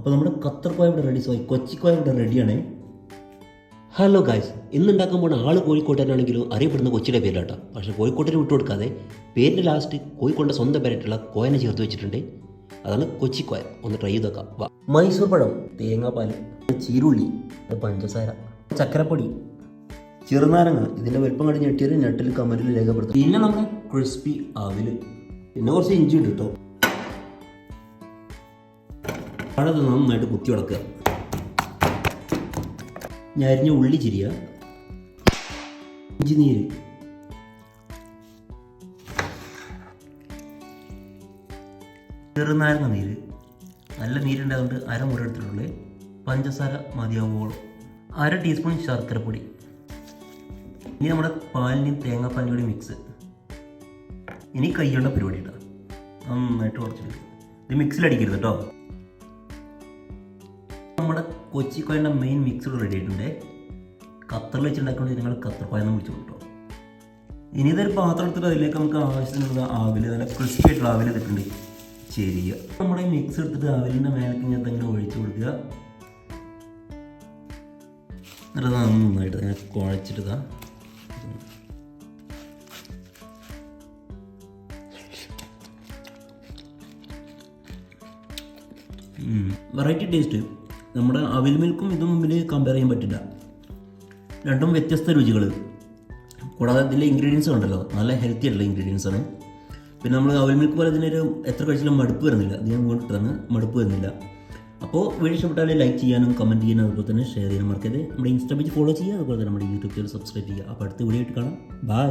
അപ്പോൾ നമ്മുടെ ഖത്തർ കോയ ഇവിടെ റെഡി, സോറി കൊച്ചി കോയ ഇവിടെ റെഡിയാണ്. ഹലോ ഗായ്സ്, ഇന്നുണ്ടാക്കാൻ പോകുന്ന ആൾ കോഴിക്കോട്ടനാണെങ്കിലും അറിയപ്പെടുന്ന കൊച്ചിയുടെ പേരിലാട്ടോ. പക്ഷേ കോഴിക്കോട്ടിന് വിട്ടു കൊടുക്കാതെ പേരിൻ്റെ ലാസ്റ്റ് കോഴിക്കോടിൻ്റെ സ്വന്തം പേരായിട്ടുള്ള കോയനെ ചേർത്ത് വെച്ചിട്ടുണ്ട്. അതാണ് കൊച്ചി കോയ. ഒന്ന് ട്രൈ ചെയ്ത് നോക്കാം. വാ. മൈസൂർ പഴം, തേങ്ങാപ്പാൽ, ചീരുള്ളി, പഞ്ചസാര, ചക്കരപ്പൊടി, ചെറുനാരങ്ങ. ഇതിൻ്റെ വലുപ്പം കണ്ട് ഞെട്ടിയൊരു ഞെട്ടിൽ കമൻറ്റിൽ രേഖപ്പെടുത്തും. പിന്നെ നമ്മുടെ ക്രിസ്പി അവിൽ, പിന്നെ കുറച്ച് ഇഞ്ചി ഉണ്ട് കേട്ടോ. അത് നന്നായിട്ട് കുത്തി ഉടക്കുക. ഞരിഞ്ഞ ഉള്ളി ചിരിയ, ഇഞ്ചി നീര്, ചെറുനാരങ്ങ നീര്, നല്ല നീരുണ്ടായതുകൊണ്ട് അരമുറി എടുത്തിട്ടുള്ളത്. പഞ്ചസാര മതിയാവോളം, 1/2 ടീസ്പൂൺ ശർക്കരപ്പൊടി. ഇനി നമ്മുടെ പാലിൻ്റെയും തേങ്ങാപ്പാലിൻ്റെ കൂടി മിക്സ്. ഇനി കൈയ്യുള്ള പരിപാടി ഇട്ടാ നന്നായിട്ട് കുറച്ചിട്ട് ഇത് മിക്സിലടിക്കരുത് കേട്ടോ. നമ്മുടെ കൊച്ചി കോയൻ്റെ മെയിൻ മിക്സ് റെഡി ആയിട്ടുണ്ട്. ഖത്തറിൽ വെച്ചുണ്ടാക്കുന്നത് നിങ്ങൾ ഖത്തർ കോയെന്ന് വിളിച്ചു കേട്ടോ. ഇനി ഇതൊരു പാത്രം എടുത്തിട്ട് അതിലേക്ക് നമുക്ക് ആവശ്യത്തിനുള്ള ആവിൽ, നല്ല ക്രിസ്പി ആയിട്ടുള്ള ആവിൽ ഇട്ടിട്ടുണ്ട് ചെയ്യുക. നമ്മുടെ ഈ മിക്സ് എടുത്തിട്ട് ആവിലിൻ്റെ മേലേക്ക് ഇങ്ങനത്തെ ഇങ്ങനെ ഒഴിച്ചു കൊടുക്കുക. എന്നിട്ട് നന്നായിട്ട് ഇങ്ങനെ കുഴച്ചിട്ട് വെറൈറ്റി ടേസ്റ്റ്. നമ്മുടെ അവിൽ മിൽക്കും ഇതും മുമ്പിൽ കമ്പയർ ചെയ്യാൻ പറ്റില്ല. രണ്ടും വ്യത്യസ്ത രുചികൾ. കൂടാതെ ഇതിലെ ഇൻഗ്രീഡിയൻസ് ഉണ്ടല്ലോ, നല്ല ഹെൽത്തി ആയിട്ടുള്ള ഇൻഗ്രീഡിയൻസ് ആണ്. പിന്നെ നമ്മൾ അവിൽ മിൽക്ക് പോലെ ഇതിനൊരു എത്ര കഴിച്ചാലും മടുപ്പ് വരുന്നില്ല. ഇത് ഞാൻ കൊണ്ടിട്ടാണ് മടുപ്പ് വരുന്നില്ല. അപ്പോൾ വീഡിയോ ഇഷ്ടപ്പെട്ടാൽ ലൈക്ക് ചെയ്യാനും കമൻറ്റ് ചെയ്യാനും അതുപോലെ തന്നെ ഷെയർ ചെയ്യാനും മറക്കരുത്. നമ്മുടെ ഇൻസ്റ്റാ പേജ് ഫോളോ ചെയ്യുക, അതുപോലെ തന്നെ നമ്മുടെ യൂട്യൂബ് ചാനൽ സബ്സ്ക്രൈബ് ചെയ്യുക. അപ്പോൾ അടുത്ത വീഡിയോ ആയിട്ട് കാണാം. ബൈ.